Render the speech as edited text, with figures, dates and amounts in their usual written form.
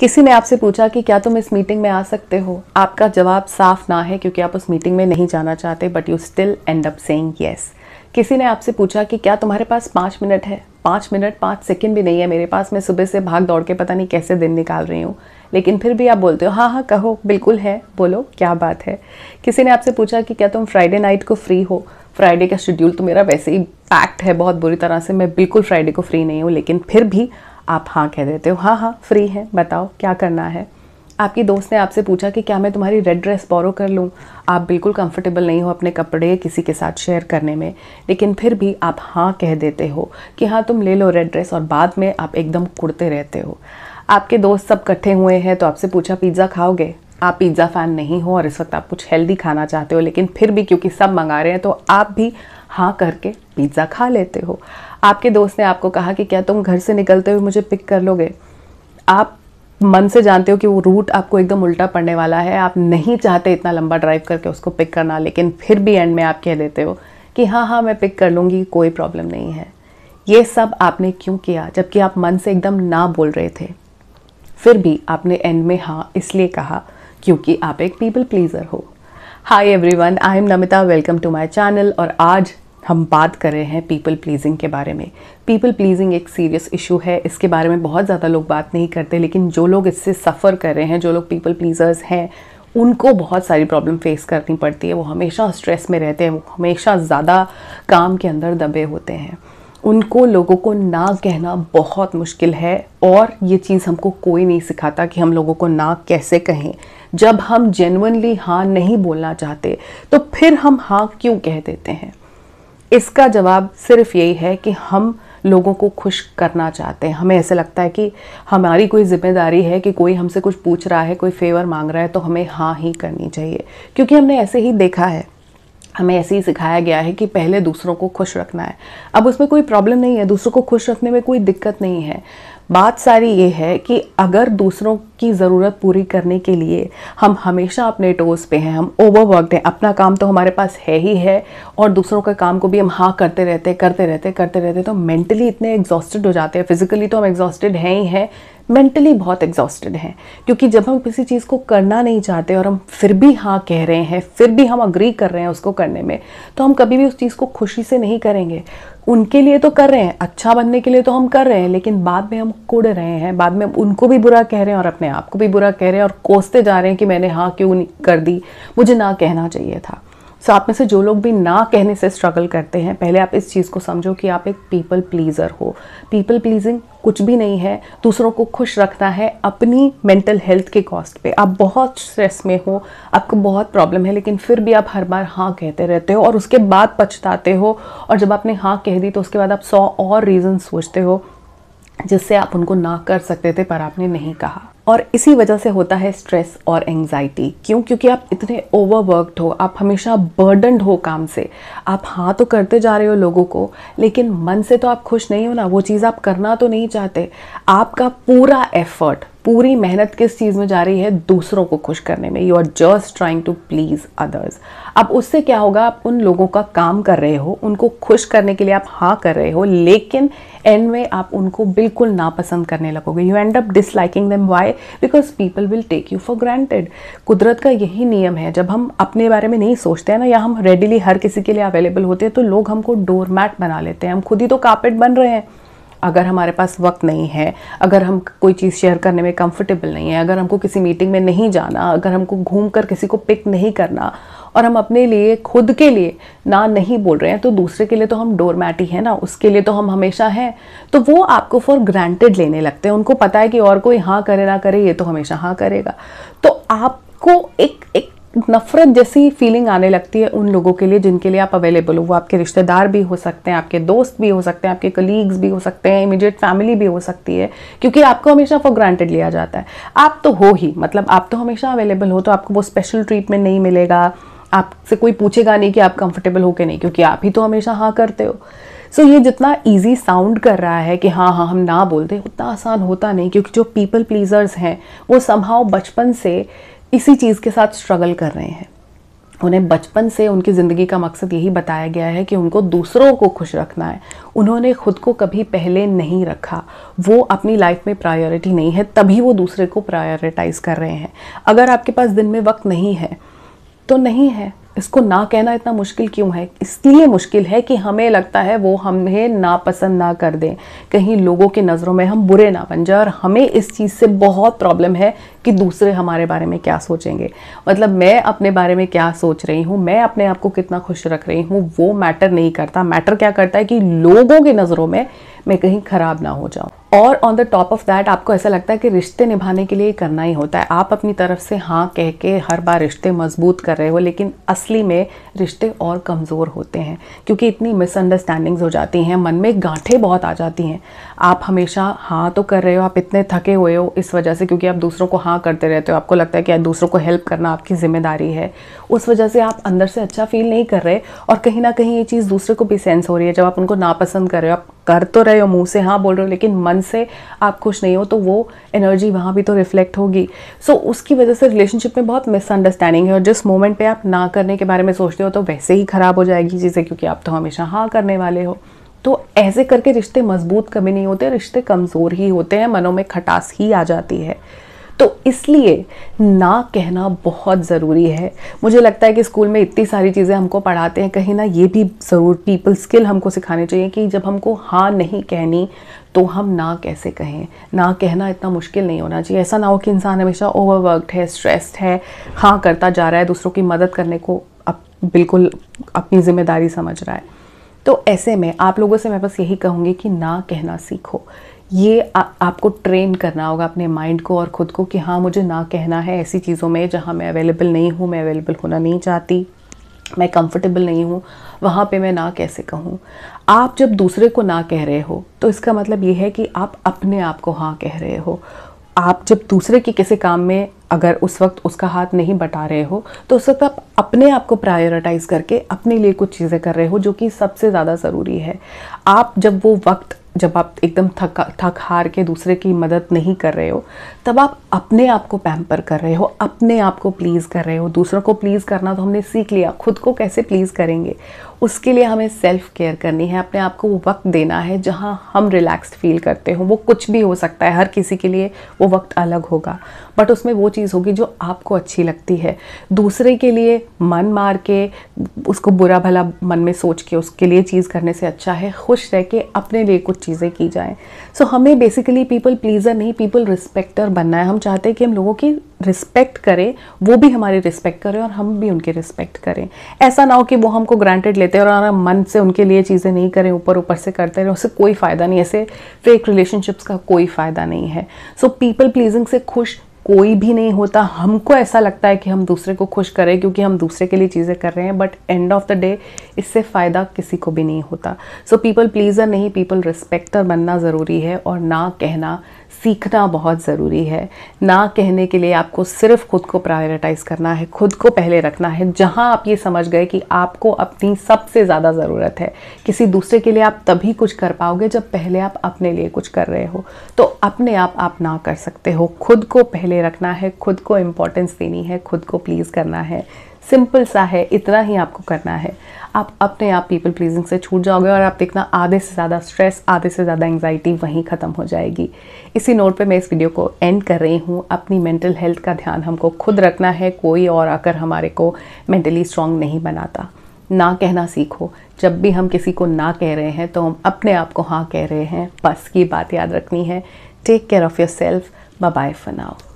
किसी ने आपसे पूछा कि क्या तुम इस मीटिंग में आ सकते हो? आपका जवाब साफ ना है क्योंकि आप उस मीटिंग में नहीं जाना चाहते, but you still and up saying yes. किसी ने आपसे पूछा कि क्या तुम्हारे पास 5 मिनट है? 5 मिनट 5 सेकंड भी नहीं है मेरे पास, मैं सुबह से भाग दौड़ के पता नहीं कैसे दिन निकाल रही हूँ, लेकिन फिर भी आप बोलते हो हाँ हाँ कहो, बिल्कुल है, बोलो क्या बात है। किसी ने आपसे पूछा कि क्या तुम फ्राइडे नाइट को फ्री हो? फ्राइडे का शेड्यूल तो मेरा वैसे ही पैक्ड है बहुत बुरी तरह से, मैं बिल्कुल फ्राइडे को फ्री नहीं हूँ, लेकिन फिर भी आप हाँ कह देते हो। हाँ हाँ फ्री है, बताओ क्या करना है। आपकी दोस्त ने आपसे पूछा कि क्या मैं तुम्हारी रेड ड्रेस बोरो कर लूँ? आप बिल्कुल कंफर्टेबल नहीं हो अपने कपड़े किसी के साथ शेयर करने में, लेकिन फिर भी आप हाँ कह देते हो कि हाँ तुम ले लो रेड ड्रेस, और बाद में आप एकदम कुड़ते रहते हो। आपके दोस्त सब इकट्ठे हुए हैं तो आपसे पूछा पिज़्ज़ा खाओगे? आप पिज़्ज़ा फ़ैन नहीं हो और इस वक्त आप कुछ हेल्दी खाना चाहते हो, लेकिन फिर भी क्योंकि सब मंगा रहे हैं तो आप भी हाँ करके पिज़्ज़ा खा लेते हो। आपके दोस्त ने आपको कहा कि क्या तुम घर से निकलते हुए मुझे पिक कर लोगे? आप मन से जानते हो कि वो रूट आपको एकदम उल्टा पड़ने वाला है, आप नहीं चाहते इतना लंबा ड्राइव करके उसको पिक करना, लेकिन फिर भी एंड में आप कह देते हो कि हाँ हाँ मैं पिक कर लूँगी, कोई प्रॉब्लम नहीं है। ये सब आपने क्यों किया जबकि आप मन से एकदम ना बोल रहे थे? फिर भी आपने एंड में हाँ इसलिए कहा क्योंकि आप एक पीपल प्लीज़र हो। Hi everyone, I am Namita, welcome to my channel. और आज हम बात कर रहे हैं पीपल प्लीजिंग के बारे में। पीपल प्लीजिंग एक सीरियस इशू है, इसके बारे में बहुत ज़्यादा लोग बात नहीं करते, लेकिन जो लोग इससे सफ़र कर रहे हैं, जो लोग पीपल प्लीजर्स हैं, उनको बहुत सारी प्रॉब्लम फेस करनी पड़ती है। वो हमेशा स्ट्रेस में रहते हैं, वो हमेशा ज़्यादा काम के अंदर दबे होते हैं। उनको लोगों को ना कहना बहुत मुश्किल है, और ये चीज़ हमको कोई नहीं सिखाता कि हम लोगों को ना कैसे कहें। जब हम जेन्युइनली हाँ नहीं बोलना चाहते तो फिर हम हाँ क्यों कह देते हैं? इसका जवाब सिर्फ यही है कि हम लोगों को खुश करना चाहते हैं। हमें ऐसे लगता है कि हमारी कोई जिम्मेदारी है कि कोई हमसे कुछ पूछ रहा है, कोई फेवर मांग रहा है, तो हमें हाँ ही करनी चाहिए, क्योंकि हमने ऐसे ही देखा है, हमें ऐसे ही सिखाया गया है कि पहले दूसरों को खुश रखना है। अब उसमें कोई प्रॉब्लम नहीं है, दूसरों को खुश रखने में कोई दिक्कत नहीं है। बात सारी ये है कि अगर दूसरों की ज़रूरत पूरी करने के लिए हम हमेशा अपने टोज़ पे हैं, हम ओवरवर्कड हैं, अपना काम तो हमारे पास है ही है, और दूसरों का काम को भी हम हाँ करते रहते, तो मेंटली इतने एग्जॉस्टेड हो जाते हैं। फिजिकली तो हम एग्जॉस्टेड हैं ही हैं, मेंटली बहुत एग्जॉस्टेड हैं, क्योंकि जब हम किसी चीज़ को करना नहीं चाहते और हम फिर भी हाँ कह रहे हैं, फिर भी हम अग्री कर रहे हैं उसको करने में, तो हम कभी भी उस चीज़ को खुशी से नहीं करेंगे। उनके लिए तो कर रहे हैं, अच्छा बनने के लिए तो हम कर रहे हैं, लेकिन बाद में हम कुड़ रहे हैं, बाद में उनको भी बुरा कह रहे हैं और अपने आप को भी बुरा कह रहे हैं, और कोसते जा रहे हैं कि मैंने हाँ क्यों नहीं कर दी, मुझे ना कहना चाहिए था। सो आप में से जो लोग भी ना कहने से स्ट्रगल करते हैं, पहले आप इस चीज़ को समझो कि आप एक पीपल प्लीज़र हो। पीपल प्लीजिंग कुछ भी नहीं है, दूसरों को खुश रखना है अपनी मेंटल हेल्थ के कॉस्ट पे। आप बहुत स्ट्रेस में हो, आपको बहुत प्रॉब्लम है, लेकिन फिर भी आप हर बार हाँ कहते रहते हो और उसके बाद पछताते हो, और जब आपने हाँ कह दी तो उसके बाद आप 100 और रीज़न सोचते हो जिससे आप उनको ना कर सकते थे पर आपने नहीं कहा। और इसी वजह से होता है स्ट्रेस और एंग्जाइटी। क्यों? क्योंकि आप इतने ओवरवर्कड हो, आप हमेशा बर्डनड हो काम से। आप हाँ तो करते जा रहे हो लोगों को, लेकिन मन से तो आप खुश नहीं हो ना, वो चीज़ आप करना तो नहीं चाहते। आपका पूरा एफर्ट, पूरी मेहनत किस चीज़ में जा रही है? दूसरों को खुश करने में। You are just trying to please others. अब उससे क्या होगा? आप उन लोगों का काम कर रहे हो, उनको खुश करने के लिए आप हाँ कर रहे हो, लेकिन एंड में आप उनको बिल्कुल नापसंद करने लगोगे। You end up disliking them. Why? Because people will take you for granted. कुदरत का यही नियम है, जब हम अपने बारे में नहीं सोचते हैं ना, या हम रेडिली हर किसी के लिए अवेलेबल होते हैं, तो लोग हमको डोरमैट बना लेते हैं। हम खुद ही तो कार्पेट बन रहे हैं। अगर हमारे पास वक्त नहीं है, अगर हम कोई चीज़ शेयर करने में कंफर्टेबल नहीं है, अगर हमको किसी मीटिंग में नहीं जाना, अगर हमको घूम कर किसी को पिक नहीं करना, और हम अपने लिए, खुद के लिए ना नहीं बोल रहे हैं, तो दूसरे के लिए तो हम डोरमैट ही है ना, उसके लिए तो हम हमेशा हैं। तो वो आपको फॉर ग्रांटेड लेने लगते हैं। उनको पता है कि और कोई हाँ करे ना करे, ये तो हमेशा हाँ करेगा। तो आपको एक नफरत जैसी फीलिंग आने लगती है उन लोगों के लिए जिनके लिए आप अवेलेबल हो। वो आपके रिश्तेदार भी हो सकते हैं, आपके दोस्त भी हो सकते हैं, आपके कलीग्स भी हो सकते हैं, इमीडिएट फैमिली भी हो सकती है, क्योंकि आपको हमेशा फॉर ग्रांटेड लिया जाता है। आप तो हो ही, मतलब आप तो हमेशा अवेलेबल हो, तो आपको वो स्पेशल ट्रीटमेंट नहीं मिलेगा। आपसे कोई पूछेगा नहीं कि आप कंफर्टेबल हो कि नहीं, क्योंकि आप ही तो हमेशा हाँ करते हो। सो ये जितना ईजी साउंड कर रहा है कि हाँ हाँ हम ना बोलते, उतना आसान होता नहीं, क्योंकि जो पीपल प्लीजर्स हैं वो समहाउ बचपन से इसी चीज़ के साथ स्ट्रगल कर रहे हैं। उन्हें बचपन से उनकी ज़िंदगी का मकसद यही बताया गया है कि उनको दूसरों को खुश रखना है। उन्होंने खुद को कभी पहले नहीं रखा, वो अपनी लाइफ में प्रायोरिटी नहीं है, तभी वो दूसरे को प्रायोरिटाइज़ कर रहे हैं। अगर आपके पास दिन में वक्त नहीं है तो नहीं है, इसको ना कहना इतना मुश्किल क्यों है? इसलिए मुश्किल है कि हमें लगता है वो हमें नापसंद ना कर दें, कहीं लोगों की नज़रों में हम बुरे ना बन जाए। और हमें इस चीज़ से बहुत प्रॉब्लम है कि दूसरे हमारे बारे में क्या सोचेंगे। मतलब मैं अपने बारे में क्या सोच रही हूँ, मैं अपने आप को कितना खुश रख रही हूँ, वो मैटर नहीं करता। मैटर क्या करता है कि लोगों की नज़रों में मैं कहीं ख़राब ना हो जाऊँ। और on the top of that आपको ऐसा लगता है कि रिश्ते निभाने के लिए करना ही होता है। आप अपनी तरफ से हाँ कह के हर बार रिश्ते मजबूत कर रहे हो, लेकिन असली में रिश्ते और कमज़ोर होते हैं क्योंकि इतनी मिसअंडरस्टैंडिंग्स हो जाती हैं, मन में गांठें बहुत आ जाती हैं। आप हमेशा हाँ तो कर रहे हो, आप इतने थके हुए हो इस वजह से क्योंकि आप दूसरों को हाँ करते रहते हो, आपको लगता है कि दूसरों को हेल्प करना आपकी जिम्मेदारी है। उस वजह से आप अंदर से अच्छा फील नहीं कर रहे और कहीं ना कहीं ये चीज़ दूसरे को भी सेंस हो रही है। जब आप उनको नापसंद कर रहे हो, आप कर तो रहे हो, मुंह से हाँ बोल रहे हो, लेकिन मन से आप खुश नहीं हो, तो वो एनर्जी वहाँ भी तो रिफ्लेक्ट होगी। सो उसकी वजह से रिलेशनशिप में बहुत मिसअंडरस्टैंडिंग है और जिस मोमेंट पे आप ना करने के बारे में सोचते हो तो वैसे ही ख़राब हो जाएगी चीज़ें, क्योंकि आप तो हमेशा हाँ करने वाले हो। तो ऐसे करके रिश्ते मजबूत कभी नहीं होते, रिश्ते कमज़ोर ही होते हैं, मनों में खटास ही आ जाती है। तो इसलिए ना कहना बहुत ज़रूरी है। मुझे लगता है कि स्कूल में इतनी सारी चीज़ें हमको पढ़ाते हैं, कहीं ना ये भी ज़रूर पीपल स्किल हमको सिखाने चाहिए कि जब हमको हाँ नहीं कहनी तो हम ना कैसे कहें। ना कहना इतना मुश्किल नहीं होना चाहिए। ऐसा ना हो कि इंसान हमेशा ओवरवर्क्ड है, स्ट्रेस्ड है, हाँ करता जा रहा है, दूसरों की मदद करने को बिल्कुल अपनी जिम्मेदारी समझ रहा है। तो ऐसे में आप लोगों से मैं बस यही कहूँगी कि ना कहना सीखो। ये आपको ट्रेन करना होगा अपने माइंड को और ख़ुद को कि हाँ मुझे ना कहना है ऐसी चीज़ों में जहाँ मैं अवेलेबल नहीं हूँ, मैं अवेलेबल होना नहीं चाहती, मैं कंफर्टेबल नहीं हूँ, वहाँ पे मैं ना कैसे कहूँ। आप जब दूसरे को ना कह रहे हो तो इसका मतलब ये है कि आप अपने आप को हाँ कह रहे हो। आप जब दूसरे के किसी काम में अगर उस वक्त उसका हाथ नहीं बटा रहे हो तो उस वक्त आप अपने आप को प्रायोरिटाइज़ करके अपने लिए कुछ चीज़ें कर रहे हो जो कि सबसे ज़्यादा ज़रूरी है। आप जब आप एकदम थक हार के दूसरे की मदद नहीं कर रहे हो, तब आप अपने आप को पैम्पर कर रहे हो, अपने आप को प्लीज़ कर रहे हो। दूसरों को प्लीज़ करना तो हमने सीख लिया, खुद को कैसे प्लीज़ करेंगे उसके लिए हमें सेल्फ केयर करनी है। अपने आप को वो वक्त देना है जहाँ हम रिलैक्स्ड फील करते हो। वो कुछ भी हो सकता है, हर किसी के लिए वो वक्त अलग होगा, बट उसमें वो चीज़ होगी जो आपको अच्छी लगती है। दूसरे के लिए मन मार के, उसको बुरा भला मन में सोच के उसके लिए चीज़ करने से अच्छा है खुश रह के अपने लिए कुछ चीज़ें की जाएं। सो हमें बेसिकली पीपल प्लीज़र नहीं, पीपल रिस्पेक्टर बनना है। हम चाहते हैं कि हम लोगों की रिस्पेक्ट करें, वो भी हमारी रिस्पेक्ट करें और हम भी उनकी रिस्पेक्ट करें। ऐसा ना हो कि वो हमको ग्रांटेड लेते हैं और मन से उनके लिए चीज़ें नहीं करें, ऊपर ऊपर से करते रहे, उससे कोई फ़ायदा नहीं है। ऐसे फेक रिलेशनशिप्स का कोई फ़ायदा नहीं है। सो पीपल प्लीजिंग से खुश कोई भी नहीं होता। हमको ऐसा लगता है कि हम दूसरे को खुश करें क्योंकि हम दूसरे के लिए चीज़ें कर रहे हैं, but end of the day इससे फ़ायदा किसी को भी नहीं होता। सो पीपल प्लीज़र नहीं, पीपल रिस्पेक्टर बनना ज़रूरी है और ना कहना सीखना बहुत ज़रूरी है। ना कहने के लिए आपको सिर्फ खुद को प्रायोरिटाइज़ करना है, खुद को पहले रखना है। जहाँ आप ये समझ गए कि आपको अपनी सबसे ज़्यादा ज़रूरत है, किसी दूसरे के लिए आप तभी कुछ कर पाओगे जब पहले आप अपने लिए कुछ कर रहे हो। तो अपने आप ना कर सकते हो। खुद को पहले रखना है, खुद को इम्पोर्टेंस देनी है, खुद को प्लीज़ करना है। सिंपल सा है, इतना ही आपको करना है। आप अपने आप पीपल प्लीजिंग से छूट जाओगे और आप देखना आधे से ज़्यादा स्ट्रेस, आधे से ज़्यादा एंग्जाइटी वहीं ख़त्म हो जाएगी। इसी नोट पे मैं इस वीडियो को एंड कर रही हूँ। अपनी मेंटल हेल्थ का ध्यान हमको खुद रखना है, कोई और आकर हमारे को मेंटली स्ट्रांग नहीं बनाता। ना कहना सीखो। जब भी हम किसी को ना कह रहे हैं तो हम अपने आप को हाँ कह रहे हैं, बस की बात याद रखनी है। Take care of yourself. Bye bye for now.